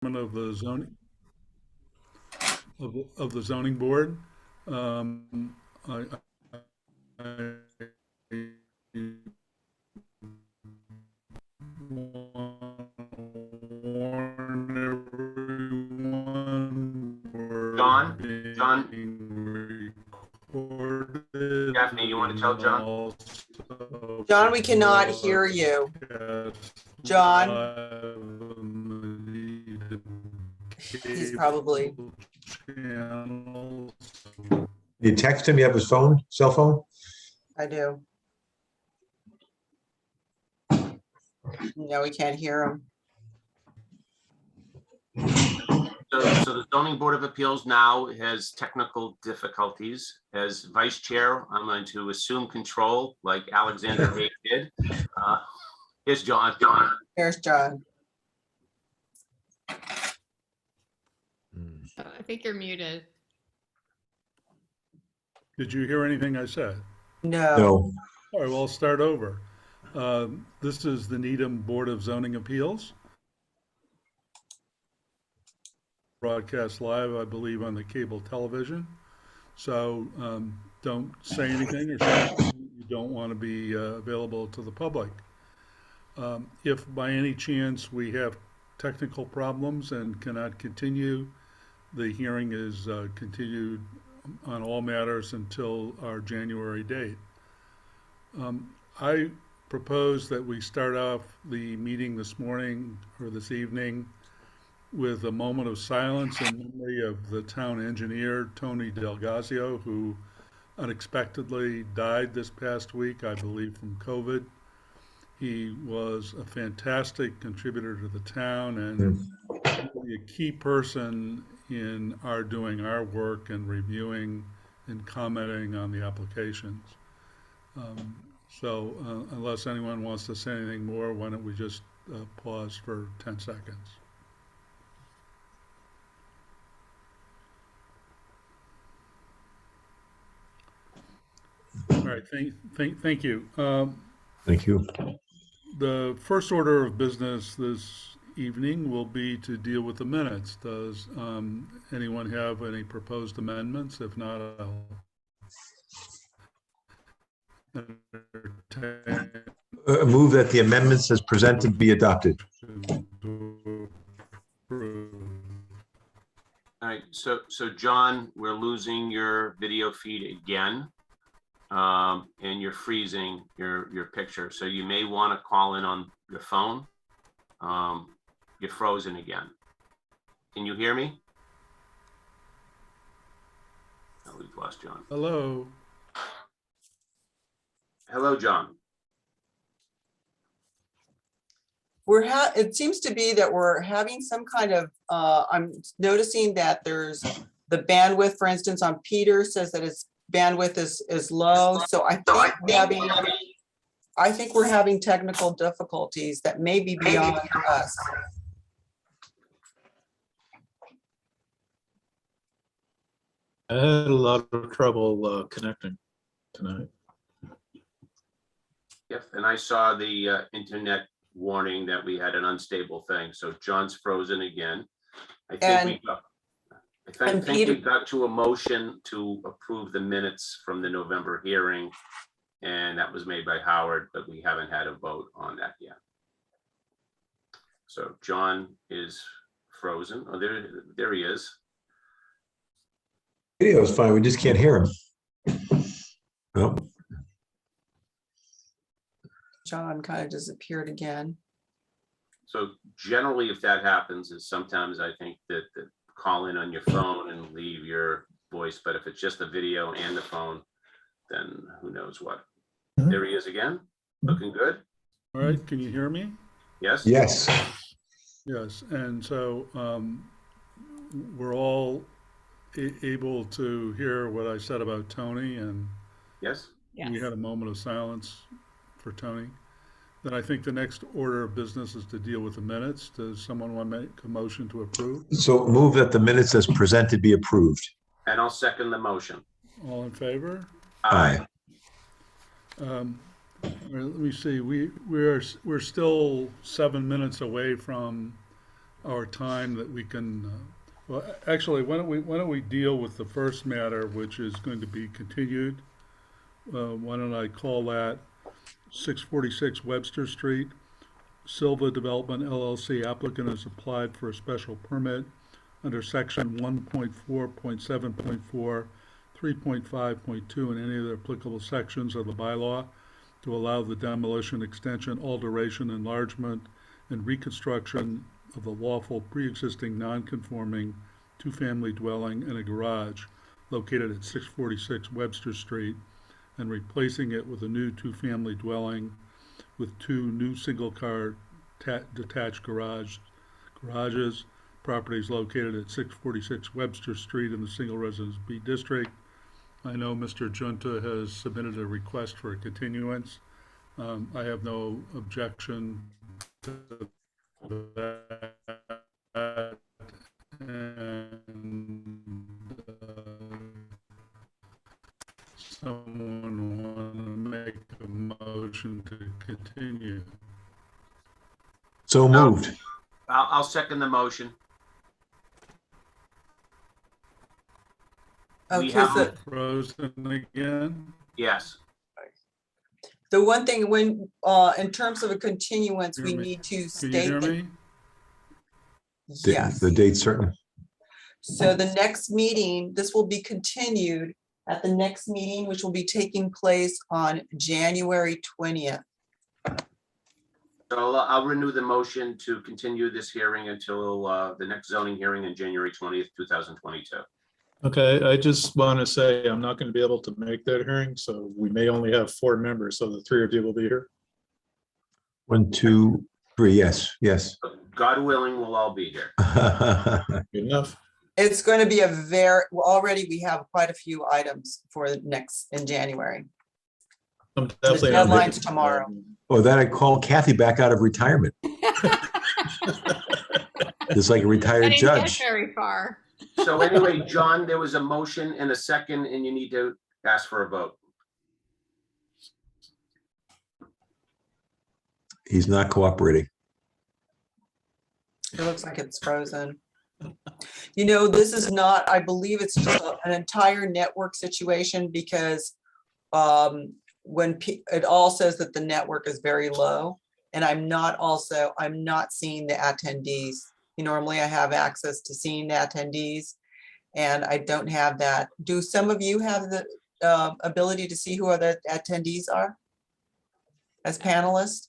of the zoning board. I want to warn everyone we're John, being recorded. Daphne, you want to tell John? Also John, we cannot hear you. broadcast John? live on the He's probably, channels. You text him, you have his phone, cell phone? I do. No, we can't hear him. So the zoning board of appeals now has technical difficulties. As vice chair, I'm going to assume control like Alexander Haig did. Here's John. There's John. I think you're muted. Did you hear anything I said? No. No. All right, well, I'll start over. This is the Needham Board of Zoning Appeals. Broadcast live, I believe, on the cable television. So don't say anything or say you don't want to be available to the public. If by any chance we have technical problems and cannot continue, the hearing is continued on all matters until our January date. I propose that we start off the meeting this morning or this evening with a moment of silence in memory of the town engineer, Tony Delgazio, who unexpectedly died this past week, I believe from COVID. He was a fantastic contributor to the town and really a key person in our doing our work and reviewing and commenting on the applications. So unless anyone wants to say anything more, why don't we just pause for 10 seconds? All right, thank you. Thank you. The first order of business this evening will be to deal with the minutes. Does anyone have any proposed amendments? If not, I'll entertain Move that the amendments as presented be adopted. to approve. All right, so John, we're losing your video feed again. And you're freezing your picture. So you may want to call in on your phone. You're frozen again. Can you hear me? Oh, we've lost John. Hello. Hello, John. It seems to be that we're having some kind of, I'm noticing that there's the bandwidth, for instance, on Peter says that his bandwidth is low. So I think we're having technical difficulties that may be beyond us. I had a lot of trouble connecting tonight. Yep, and I saw the internet warning that we had an unstable thing. So John's frozen again. I think we got to a motion to approve the minutes from the November hearing, and that was made by Howard, but we haven't had a vote on that yet. So John is frozen. Oh, there he is. Video is fine, we just can't hear him. Oh, John kind of disappeared again. So generally, if that happens, is sometimes I think that call in on your phone and leave your voice, but if it's just the video and the phone, then who knows what. There he is again, looking good. All right, can you hear me? Yes? yes. Yes, and so we're all able to hear what I said about Tony, and Yes? we had a moment of silence for Tony. Then I think the next order of business is to deal with the minutes. Does someone want to make a motion to approve? So move that the minutes as presented be approved. And I'll second the motion. All in favor? Aye. All right, let me see, we're still 7 minutes away from our time that we can, well, actually, why don't we deal with the first matter, which is going to be continued? Why don't I call that 646 Webster Street? Silva Development LLC applicant has applied for a special permit under section 1.4.7.4, 3.5.2, and any other applicable sections of the bylaw to allow the demolition, extension, alteration, enlargement, and reconstruction of the lawful pre-existing non-conforming two-family dwelling and a garage located at 646 Webster Street, and replacing it with a new two-family dwelling with two new single-car detached garages. Properties located at 646 Webster Street in the Single Residence B District. I know Mr. Junta has submitted a request for a continuance. I have no objection to that. And someone want to make a motion to continue? So moved. I'll second the motion. We Okay, have- so Frozen again? Yes, the one thing when, in terms of a continuance, we Hear me? need to Can you state hear that, me? yes. The date certain. So the next meeting, this will be continued at the next meeting, which will be taking place on January 20th. so I'll renew the motion to continue this hearing until the next zoning hearing in January 20th, 2022. Okay, I just want to say I'm not going to be able to make that hearing, so we may only have 4 members, so the 3 of you will be here. 1, 2, 3. Yes, yes. God willing, we'll all be here. Good enough. It's going to be a well, already we have quite a few items for next in January. I'm definitely not deadline's making- tomorrow. Oh, then I call Kathy back out of retirement. It's like a I retired didn't get judge. very far. So anyway, John, there was a motion and a second, and you need to ask for a vote. He's not cooperating. It looks like it's frozen. You know, this is not, I believe it's just an entire network situation because when it all says that the network is very low, and I'm not seeing the attendees. Normally I have access to seeing the attendees, and I don't have that. Do some of you have the ability to see who the attendees are as panelists?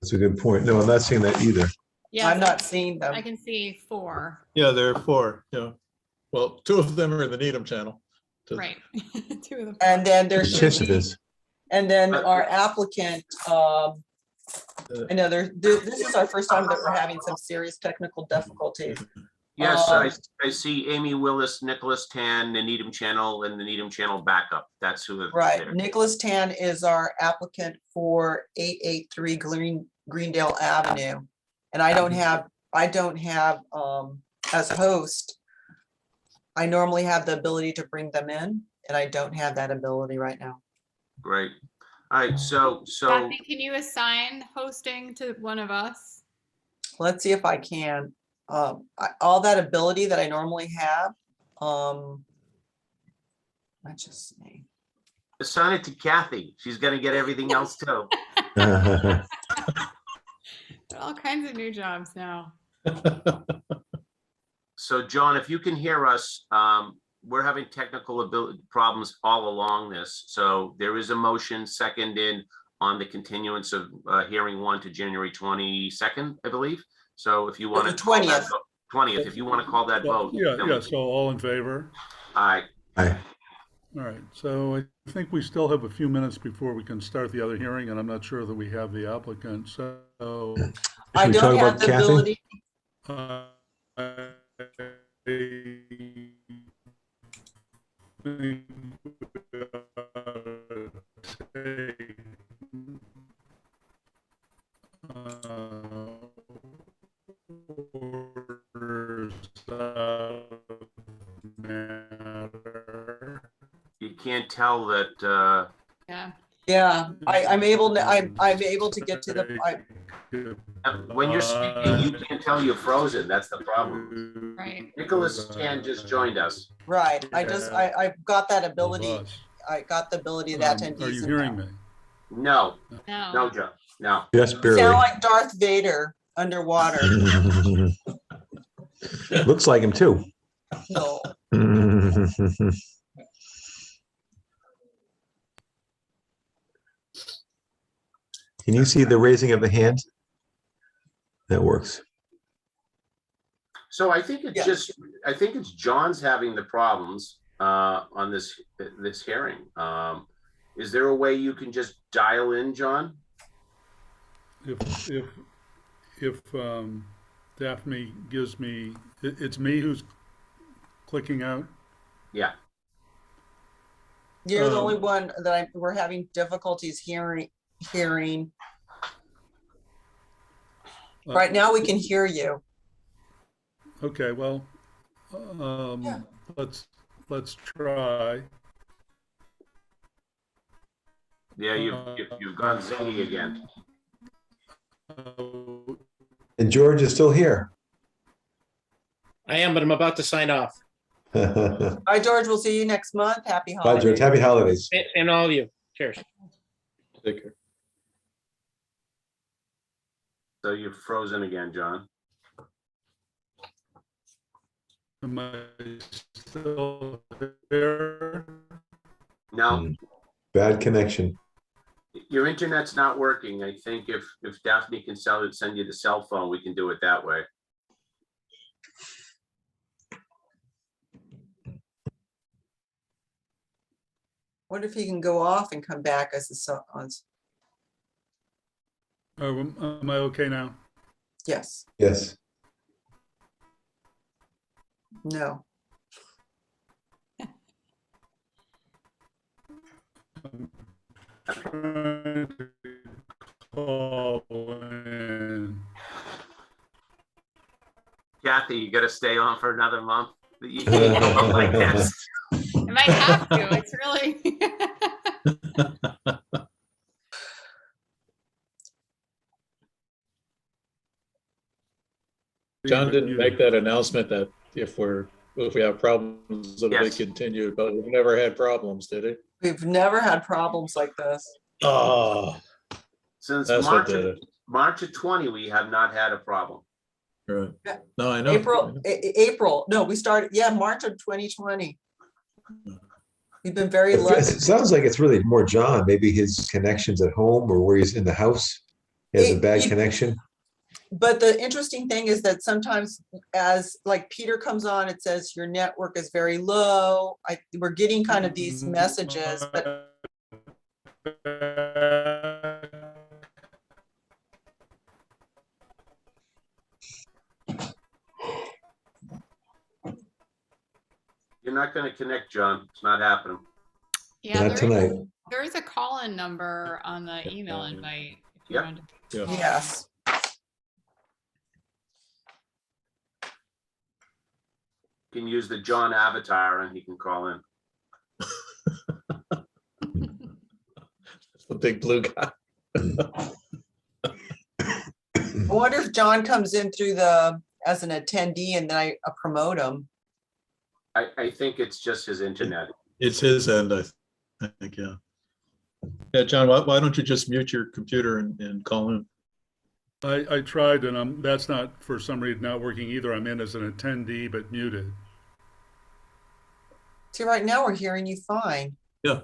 That's a good point. No, I'm not seeing that either. Yeah, I'm not seeing I them. can see 4. Yeah, there are 4, yeah. Well, 2 of them are in the Needham channel. Right. 2 of them. And then there should be, Participants. and then our applicant, I know this is our first time that we're having some serious technical difficulties. Yes, I see Amy Willis, Nicholas Tan, the Needham Channel, and the Needham Channel backup. That's who. is Right, there. Nicholas Tan is our applicant for 883 Greendale Avenue. And I don't have, as host, I normally have the ability to bring them in, and I don't have that ability right now. Great. All right, so Kathy, can you assign hosting to one of us? Let's see if I can. All that ability that I normally have, let's just see. assign it to Kathy. She's gonna get everything else too. All kinds of new jobs now. So John, if you can hear us, we're having technical problems all along this. So there is a motion seconded on the continuance of hearing 1 to January 22nd, I believe. So if you want to. The 20th. 20th, if you want to call that vote. Yeah, then yeah, so all in favor? Aye. Aye. All right, so I think we still have a few minutes before we can start the other hearing, and I'm not sure that we have the applicant, so. I Should we talk don't have about the Kathy? ability. I You can't tell that, Yeah. Yeah, I'm able to get to the, when you're speaking, you can't tell you're frozen. That's the problem. Right. Nicholas Tan just joined us. Right, I got that ability, Of us. I got the ability of attendees. Are you hearing me? No, No. no, Joe, no. Just You barely. sound like Darth Vader underwater. Looks like him too. No, Can you see the raising of the hand? That works. So I think it's Yeah. just, I think it's John's having the problems on this hearing. Is there a way you can just dial in, John? If Daphne gives me, it's me who's clicking out? Yeah, you're the only Um, one that we're having difficulties hearing. Right now, we can hear you. Okay, well, Yeah. let's try. yeah, you've gone zingy again. Uh, And George is still here. I am, but I'm about to sign off. Bye, Bye, George. We'll see you next month. Happy holidays. George. Happy holidays. And all of you. Cheers. Take care. So you're frozen again, John. Am I still there? No, Bad connection. your internet's not working. I think if Daphne can send you the cell phone, we can do it that way. What if he can go off and come back as Am I okay now? yes, Yes. no. Trying to call in. Kathy, you gotta stay on for another month. You can't go on like this. I might have to. It's really. John didn't make that announcement that if we have problems, it'll be Yes. continued, but we've never had problems, did he? We've never had problems like this. Oh, Since that's what did it. March of 20, we have not had a problem. Right. Yeah. No, I know. April, no, we started, March of 2020. We've been very It lucky. sounds like it's really more John. Maybe his connections at home or where he's in the house. He has a bad connection. But the interesting thing is that sometimes as like Peter comes on, it says your network is very low. We're getting kind of these messages, but You're not gonna connect, John. It's not happening. Yeah, Not tonight. there is a call-in number on the email invite. if you Yep. want to- Yeah. yes. You can use the John avatar and he can call in. The big blue guy. I wonder if John comes in through as an attendee and then I promote him. I think it's just his internet. It's his end, I think, yeah. Yeah, John, why don't you just mute your computer and call in? I tried and that's not, for some reason, not working either. I'm in as an attendee but muted. See, right now we're hearing you fine. Yeah.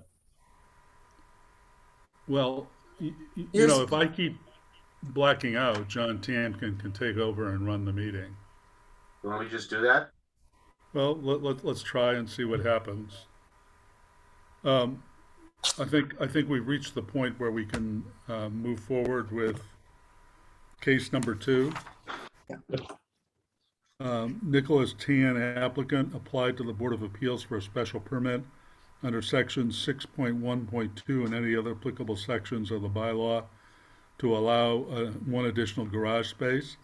Well, you Here's- know, if I keep blacking out, John Tan can take over and run the meeting. You want me to just do that? Well, let's try and see what happens. I think we've reached the point where we can move forward with case number 2. Nicholas Tan, applicant, applied to the Board of Appeals for a special permit under section 6.1.2 and any other applicable sections of the bylaw to allow one additional garage space.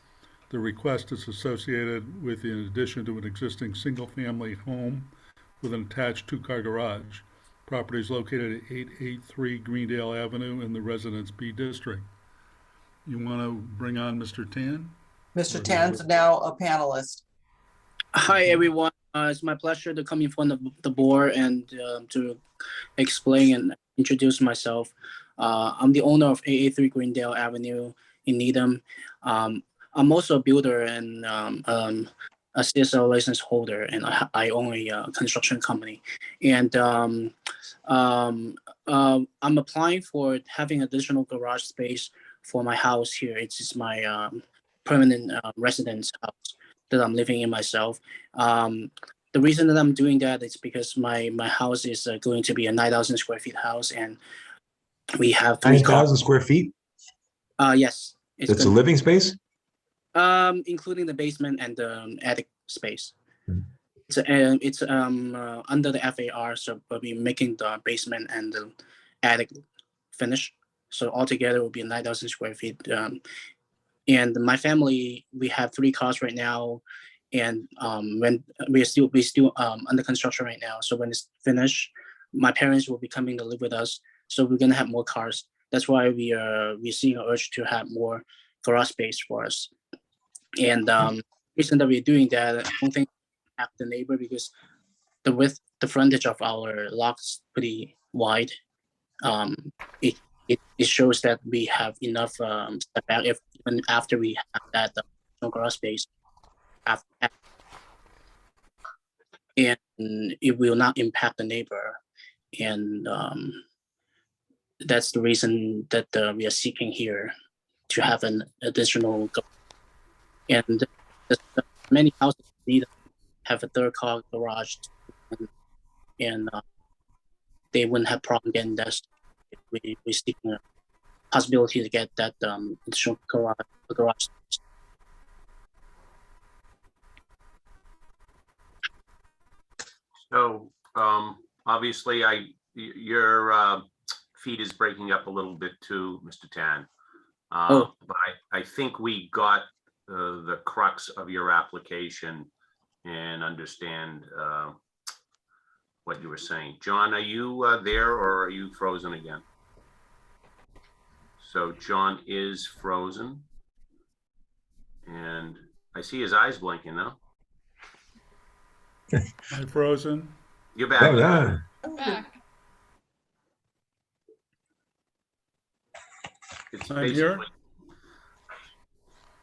The request is associated with, in addition to an existing single-family home with an attached 2-car garage. Property is located at 883 Greendale Avenue in the Residence B District. You want to bring on Mr. Tan? Mr. Tan's now a panelist. Hi, everyone. It's my pleasure to come in front of the board and to explain and introduce myself. I'm the owner of AA3 Greendale Avenue in Needham. I'm also a builder and a CSL license holder, and I own a construction company. And I'm applying for having additional garage space for my house here. It's just my permanent residence house that I'm living in myself. The reason that I'm doing that is because my house is going to be a 9,000 square feet house, and we have 9,000 square feet? Yes, It's a living space? including the basement and the attic space. Hmm. It's under the FAR, so we'll be making the basement and the attic finish. So altogether, it will be 9,000 square feet. And my family, we have 3 cars right now, and when we still under construction right now. So when it's finished, my parents will be coming to live with us. So we're gonna have more cars. That's why we're seeing an urge to have more garage space for us. And reason that we're doing that, I don't think we have the neighbor, because the frontage of our lot is pretty wide. It shows that we have enough setback even after we have that garage space. And it will not impact the neighbor. And that's the reason that we are seeking here to have an additional. And many houses need have a 3rd car garage, and they wouldn't have problem getting that. We seeking a possibility to get that additional garage. So obviously your feed is breaking up a little bit too, Mr. Tan. But I think we got the crux of your application and understand what you were saying. John, are you there, or are you frozen again? So John is frozen. And I see his eyes blinking now. Am I frozen? You're back. Oh, yeah. Back. It's I'm here. basically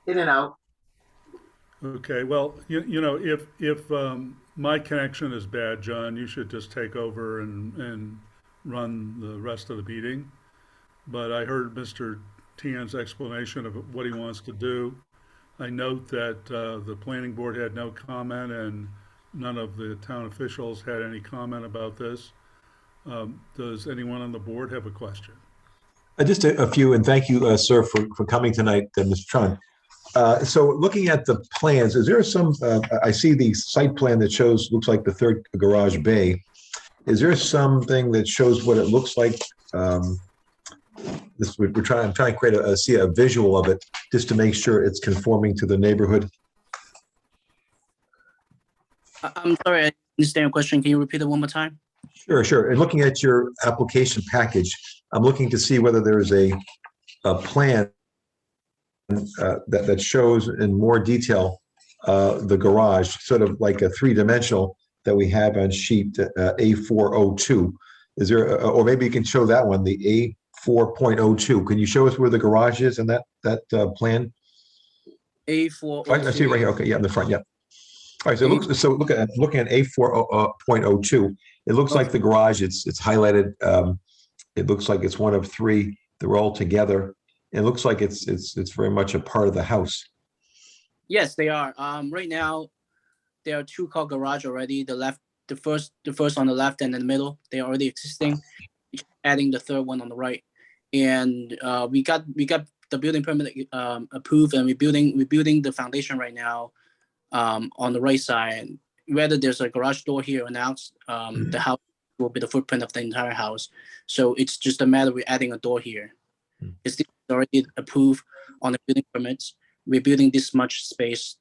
in and out. Okay, well, you know, if my connection is bad, John, you should just take over and run the rest of the meeting. But I heard Mr. Tian's explanation of what he wants to do. I note that the planning board had no comment, and none of the town officials had any comment about this. Does anyone on the board have a question? Just a few, and thank you, sir, for coming tonight, Mr. Chun. So looking at the plans, is there some, I see the site plan that shows, looks like the 3rd garage bay. Is there something that shows what it looks like? I'm trying to create see a visual of it, just to make sure it's conforming to the neighborhood. I'm sorry, I didn't understand your question. Can you repeat it one more time? Sure. And looking at your application package, I'm looking to see whether there is a plan that shows in more detail the garage, sort of like a 3-dimensional that we have on sheet A402. Is there, or maybe you can show that one, the A4.02. Can you show us where the garage is in that plan? A4. I see it right here. Okay, yeah, in the front. Yeah. All right. So looking at A4.02, it looks like the garage. It's highlighted. It looks like it's one of 3. They're all together. It looks like it's very much a part of the house. Yes, they are. Right now, there are 2 car garage already. The first on the left and in the middle, they are already existing. Adding the 3rd one on the right, and we got the building permit approved, and we're building the foundation right now on the right side. Whether there's a garage door here or not, the house will be the footprint of the entire house. So it's just a matter of adding a door here. It's already approved on the building permits. We're building this much space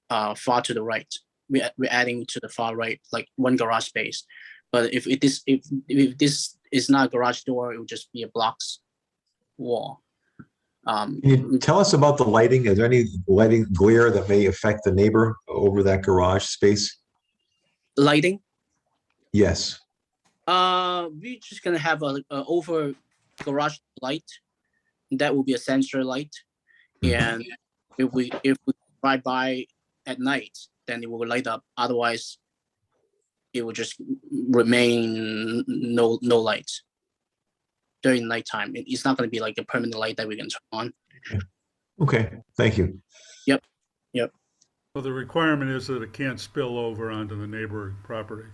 far to the right. We're adding to the far right, like 1 garage space. But if this is not a garage door, it would just be a blocks wall. Can you tell us about the lighting? Is there any lighting glare that may affect the neighbor over that garage space? Lighting. Yes. We're just gonna have a over garage light. That will be a sensor light, and if we drive by at night, then it will light up. Otherwise, it will just remain no lights during nighttime. It's not gonna be like a permanent light that we can turn on. Okay, thank you. So the requirement is that it can't spill over onto the neighboring property.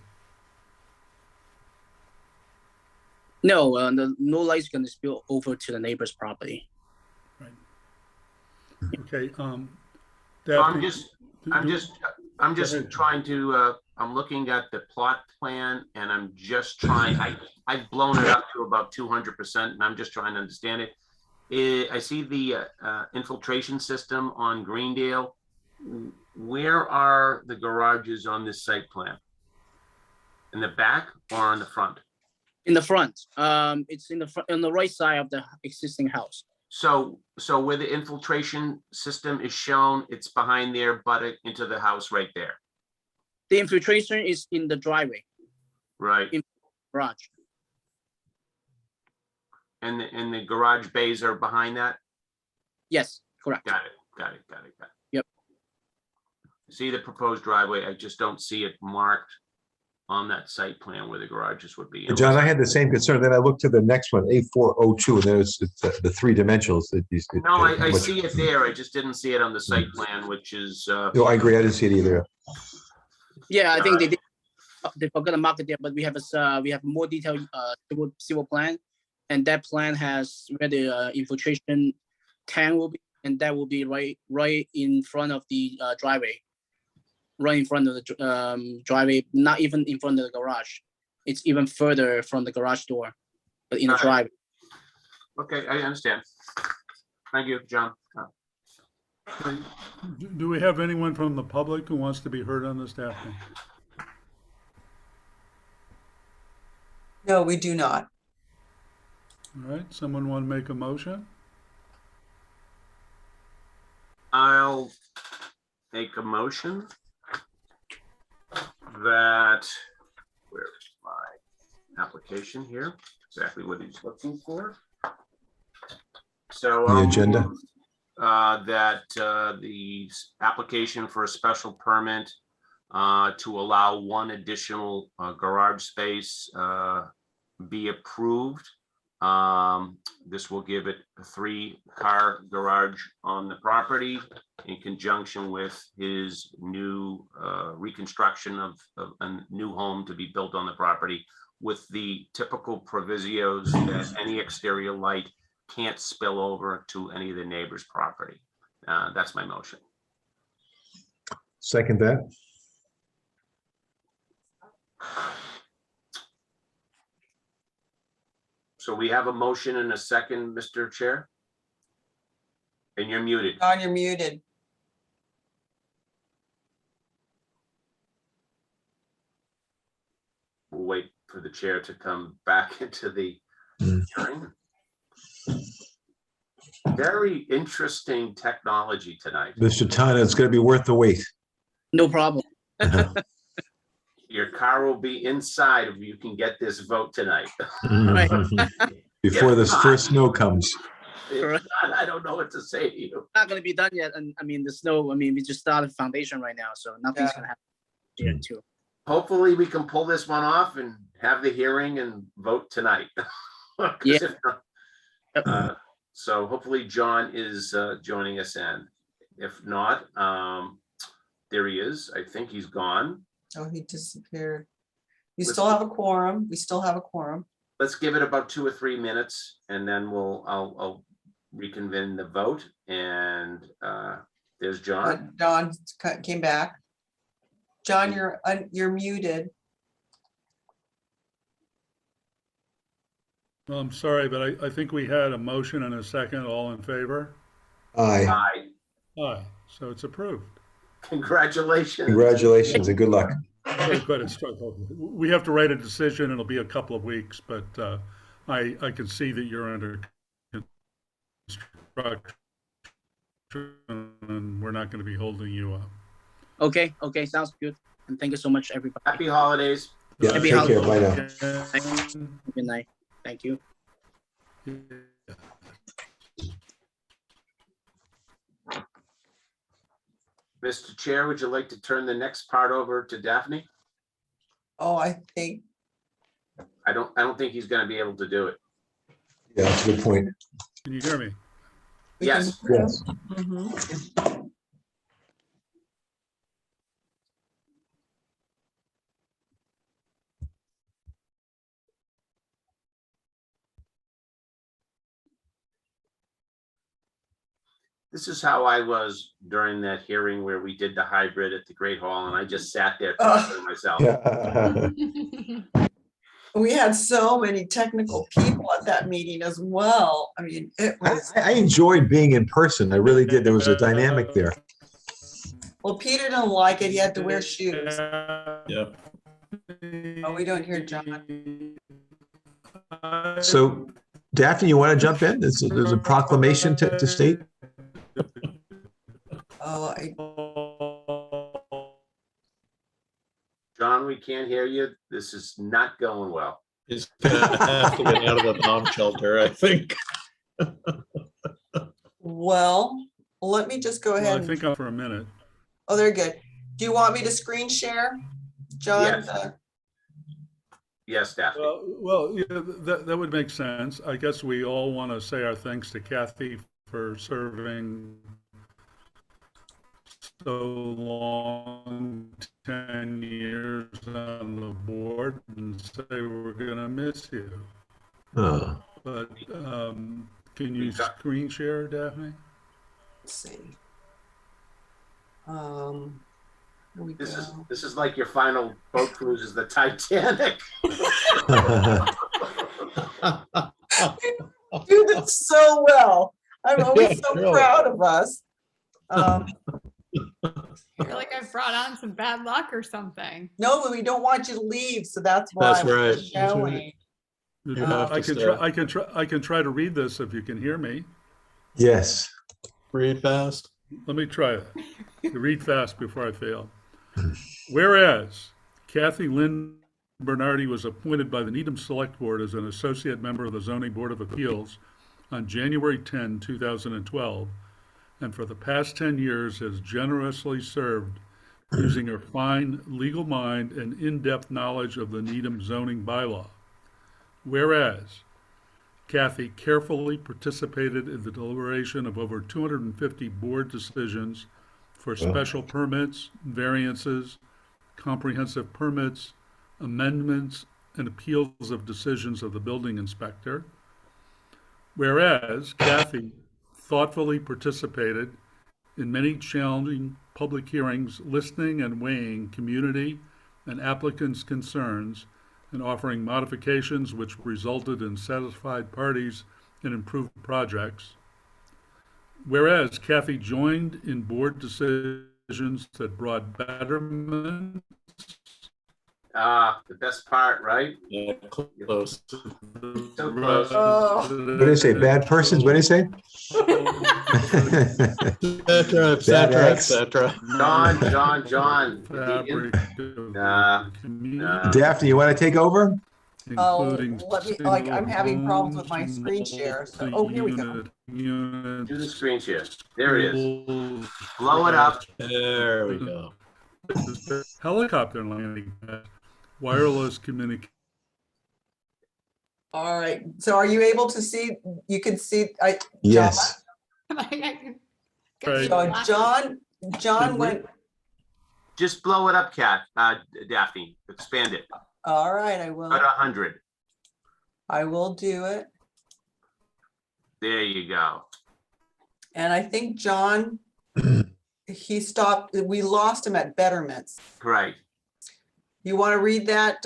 No, no light's gonna spill over to the neighbor's property. Okay, So I'm Daphne, just trying to, I'm looking at the plot plan and I'm just trying, I've blown it up to about 200% and I'm just trying to understand it. I see the infiltration system on Greendale. Where are the garages on this site plan? In the back or on the front? In the front, it's in the front, on the right side of the existing house. So where the infiltration system is shown, it's behind there, butted into the house right there, The infiltration is in the driveway, right? garage. And the garage bays are behind that? Yes, correct. Got it. Yep. See the proposed driveway, I just don't see it marked on that site plan where the garages would be. John, I had the same concern. Then I looked to the next one, A402, and there's the three dimensionals. No, I see it there. I just didn't see it on the site plan, which is, No, I agree. I didn't see it either. Yeah, I think they forgot to mark it there, but we have more detailed civil plan, and that plan has where the infiltration tank will be, and that will be right in front of the driveway. Right in front of the driveway, not even in front of the garage. It's even further from the garage door, but in the driveway. okay, I understand. Thank you, John. do we have anyone from the public who wants to be heard on this, Daphne? No, we do not. All right, someone want to make a motion? I'll make a motion that, where's my application here? Exactly what he's looking for. So. The agenda. That the application for a special permit to allow one additional garage space be approved. This will give it a 3-car garage on the property in conjunction with his new reconstruction of a new home to be built on the property with the typical provisos that any exterior light can't spill over to any of the neighbor's property. That's my motion. Second that. So we have a motion and a second, Mr. Chair? And you're muted. John, you're muted. We'll wait for the chair to come back into the hearing. Very interesting technology tonight. Mr. Tana, it's going to be worth the wait. No problem. Your car will be inside if you can get this vote tonight. Before this first snow comes. If not, I don't know what to say to you. Not gonna be done yet, and I mean the snow. I mean we just started foundation right now, so nothing's gonna happen here too. Hopefully we can pull this one off and have the hearing and vote tonight. 'Cause Yeah. if not, so hopefully John is joining us in. If not, there he is. I think he's gone. Oh, he disappeared. You still have a quorum. We still have a quorum. Let's give it about 2 or 3 minutes and then I'll reconvene the vote and there's John. John came back. John, you're muted. Well, I'm sorry, but I think we had a motion and a second. All in favor? Aye. Aye. Aye, so it's approved. Congratulations. Congratulations and good luck. But it's, we have to write a decision. It'll be a couple of weeks, but I can see that you're under and we're not going to be holding you up. Okay, okay, sounds good. And thank you so much, everybody. Happy holidays. Yeah, Happy take care. Bye now. Good night. Thank you. Mr. Chair, would you like to turn the next part over to Daphne? Oh, I think, I don't think he's gonna be able to do it. Yeah, that's a good point. Can you hear me? we can- Yes. Yes. Mhm. This is how I was during that hearing where we did the hybrid at the Great Hall, and I just sat there talking to myself. Yeah. We had so many technical people at that meeting as well. I mean, it was, I enjoyed being in person. I really did. There was a dynamic there. well, Peter didn't like it. He had to wear shoes. Yeah. Oh, we don't hear John. So Daphne, you want to jump in? There's a proclamation to state? Oh, I, John, we can't hear you. This is not going well. He's gonna have to get out of the bomb shelter, I think. well, let me just go Well, ahead. I and- think for a minute. Oh, they're good. Do you want me to screen share, John? Yes. Yes, Daphne. Well, yeah, that would make sense. I guess we all want to say our thanks to Kathy for serving so long, 10 years on the board, and say we're gonna miss you. Uh, But can you screen share, Daphne? Let's see. Here we This go. is like your final boat cruise is the Titanic. Do this so well. I'm always so Really. proud of us. I feel like I've brought on some bad luck or something. No, but we don't want you to leave, so that's why That's we're right. That's right. showing. You have I to can stay. try. I can try to read this if you can hear me. yes. Read fast. Let me try it. Read fast before I fail. Whereas Kathy Lynn Bernardi was appointed by the Needham Select Board as an associate member of the Zoning Board of Appeals on January 10, 2012, and for the past 10 years has generously served using her fine legal mind and in-depth knowledge of the Needham zoning bylaw. Whereas Kathy carefully participated in the deliberation of over 250 board decisions for special permits, variances, comprehensive permits, amendments, and appeals of decisions of the building inspector. Whereas Kathy thoughtfully participated in many challenging public hearings, listening and weighing community and applicants' concerns and offering modifications which resulted in satisfied parties and improved projects. Whereas Kathy joined in board decisions that brought betterment. The best part, right? Yeah, close. So close. Oh. What do they say? Bad persons? What do they say? Et cetera, et cetera. John. Fabric of Nah, community, Daphne, you want to take over? including let me- like, I'm having problems with my screen share, so- oh, here we go. Unit, do the screen share. There it is. schools, Blow it up. There we go. helicopter landing pad, wireless communication. All right, so are you able to see, you can see, Yes. Right. so John went, Just blow it up, Daphne. Expand it. all right, About 100. I will do it. There you go. And I think John, he stopped, we lost him at betterments. Correct. You want to read that,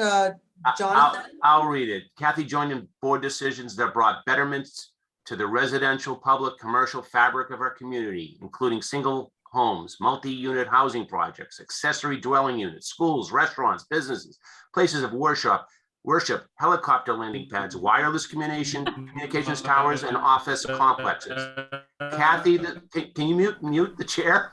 Jonathan? I'll read it. Kathy joined in board decisions that brought betterments to the residential, public, commercial fabric of our community, including single homes, multi-unit housing projects, accessory dwelling units, schools, restaurants, businesses, places of worship, worship, helicopter landing pads, wireless communications towers, and office complexes. Kathy, can you mute the chair?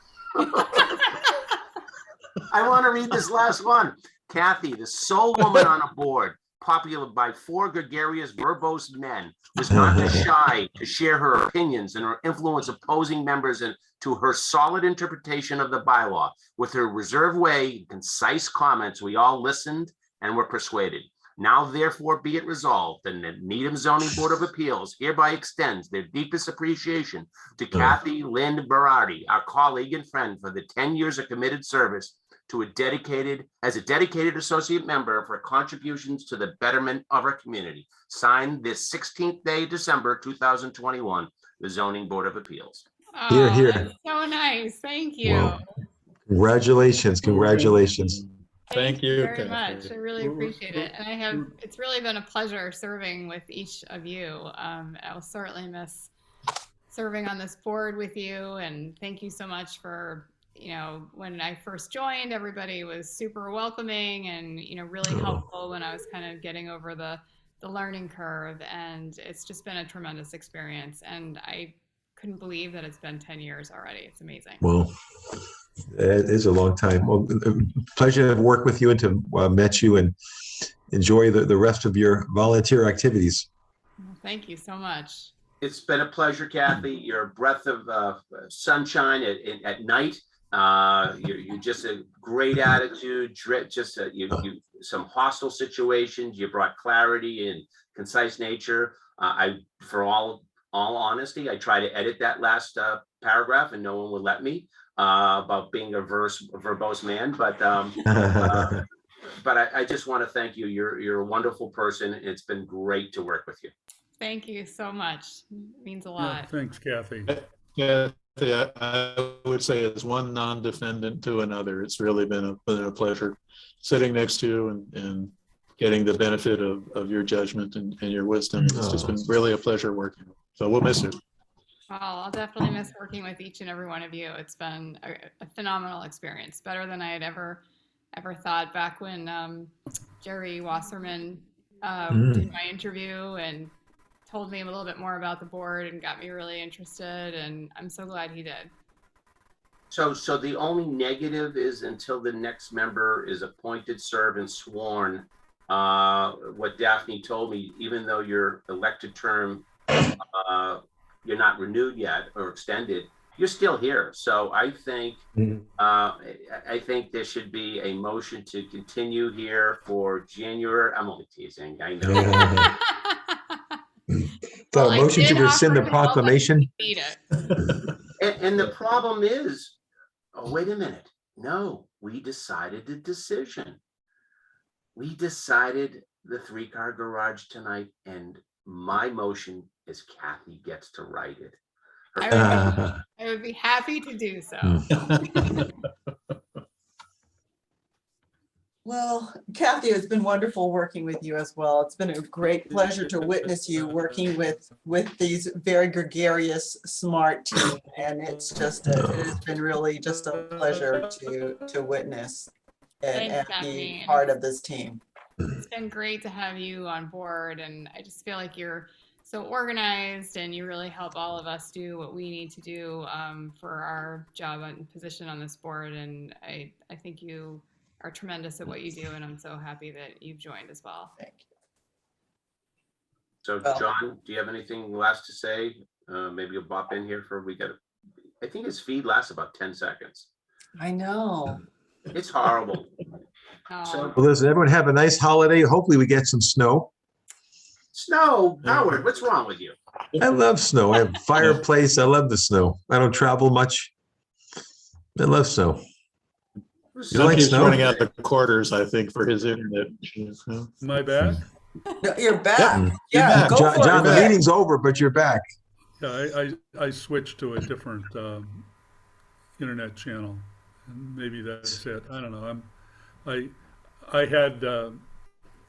I want to read this last one. Kathy, the sole woman on a board, popular by 4 gregarious, verbose men, was not shy to share her opinions and her influence opposing members and to her solid interpretation of the bylaw. With her reserved way, concise comments, we all listened and were persuaded. Now therefore be it resolved, and the Needham Zoning Board of Appeals hereby extends their deepest appreciation to Kathy Lynn Berardi, our colleague and friend, for the 10 years of committed service to a dedicated associate member for contributions to the betterment of our community. Signed this 16th day of December 2021, the Zoning Board of Appeals. Here, Oh, here. that's so nice. Thank you. Wow. Congratulations, congratulations. Thank you, very Kathy. much. I really appreciate it. And it's really been a pleasure serving with each of you. I'll certainly miss serving on this board with you. And thank you so much for, when I first joined, everybody was super welcoming and, really helpful when I was kind of getting over the learning curve. And it's just been a tremendous experience. And I couldn't believe that it's been 10 years already. It's amazing. Well, it is a long time. Well, pleasure to work with you and to met you, and enjoy the rest of your volunteer activities. Thank you so much. It's been a pleasure, Kathy. You're a breath of sunshine at night. You're just a great attitude. Just you some hostile situations. You brought clarity and concise nature. For all honesty, I try to edit that last paragraph, and no one would let me about being a verbose man. But I just want to thank you. You're a wonderful person. It's been great to work with you. Thank you so much. It means a Yeah, lot. thanks, Kathy. Yeah, I would say as one non-defendant to another, it's really been a pleasure sitting next to you and getting the benefit of your judgment and your wisdom. It's just been really a pleasure working. So we'll miss you. Well, I'll definitely miss working with each and every one of you. It's been a phenomenal experience, better than I had ever thought back when Jerry Wasserman did my interview and told me a little bit more about the board and got me really interested, and I'm so glad he did. So the only negative is until the next member is appointed, served, and sworn. What Daphne told me, even though your elected term, you're not renewed yet or extended, you're still here. So I think there should be a motion to continue here for January. I'm only teasing. I know. So Well, I motion to did rescind the offer to help us proclamation. defeat it. And the problem is, oh, wait a minute. No, we decided the decision. We decided the 3-car garage tonight, and my motion is Kathy gets to write it. I would be happy to do so. Well, Kathy, it's been wonderful working with you as well. It's been a great pleasure to witness you working with these very gregarious, smart team. And it's just, it has been really just a pleasure to witness and Thanks, be Daphne. part of this team. It's been great to have you on board, and I just feel like you're so organized and you really help all of us do what we need to do for our job and position on this board. And I think you are tremendous at what you do, and I'm so happy that you've joined as well. Thank you. So Well- John, do you have anything last to say? Maybe you'll bop in here I think his feed lasts about 10 seconds. I know. It's horrible. Oh, Well, listen, everyone have a nice holiday. Hopefully we get some snow. Snow, Howard, what's wrong with you? I love snow. I have a fireplace. I love the snow. I don't travel much. I love snow. You like He's snow? running out the quarters, I think, for his internet. Am I back? No, you're back. Yeah. Yeah, go John, for John, it. the meeting's over, but you're back. Yeah, I switched to a different internet channel, and maybe that's it. I don't know. I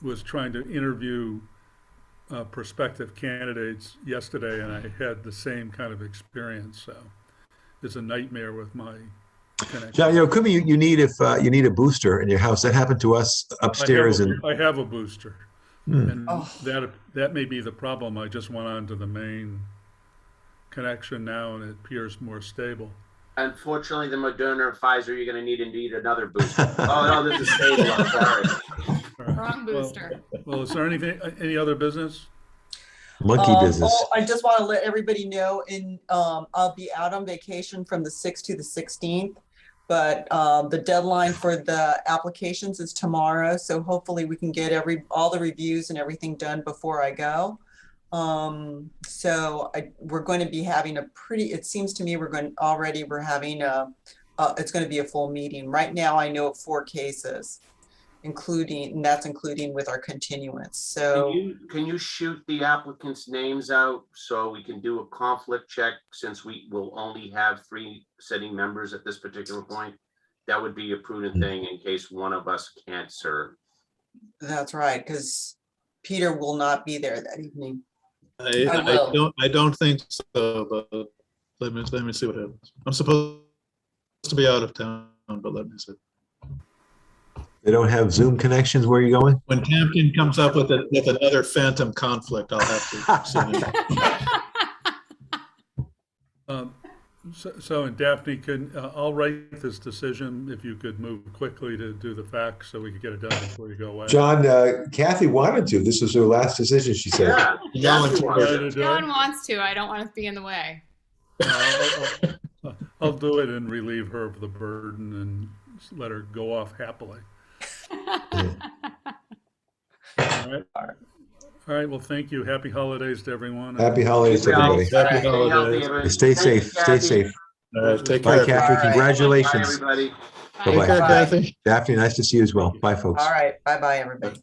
was trying to interview prospective candidates yesterday, and I had the same kind of experience. So it's a nightmare with my connection. John, it could be you need if you need a booster in your house. That happened to us upstairs, and I have a booster. Hmm. And Oh. that may be the problem. I just went on to the main connection now and it appears more stable. Unfortunately, the Moderna and Pfizer, you're gonna need another booster. Oh, no, this is stable, I'm sorry. All right. Wrong booster. Well, is there any other business? Monkey business. Oh, I just want to let everybody know I'll be out on vacation from the 6th to the 16th. But the deadline for the applications is tomorrow. So hopefully we can get all the reviews and everything done before I go. We're going to be having it seems to me we're having it's going to be a full meeting. Right now I know of 4 cases, and that's including with our continuance. So Can you shoot the applicants' names out so we can do a conflict check since we will only have 3 sitting members at this particular point? That would be a prudent thing in case one of us can't serve. that's right, because Peter will not be there that evening. I don't think so, but let me see what happens. I'm supposed to be out of town, but let me see. They don't have Zoom connections where you're going? When Tamkin comes up with another phantom conflict, I'll have to send it. So, and Daphne, I'll write this decision if you could move quickly to do the facts so we could get it done before you go away. John, Kathy wanted to. This was her last decision, she said. Yeah, No that's one who can wants Ready it. to do No it? one wants to. I don't want to be in the way. I'll do it and relieve her of the burden and let her go off happily. All right. All right. Well, thank you. Happy holidays to everyone. Happy holidays, Keep well. everybody. Happy Stay healthy, holidays. everybody. Stay Thank you, safe, stay Kathy. safe. Take Bye, care. Kathy. All right. Bye, Congratulations. everybody. Bye-bye. Take care, Kathy. Daphne, nice to see you as well. Bye, folks. All right, bye-bye, everybody.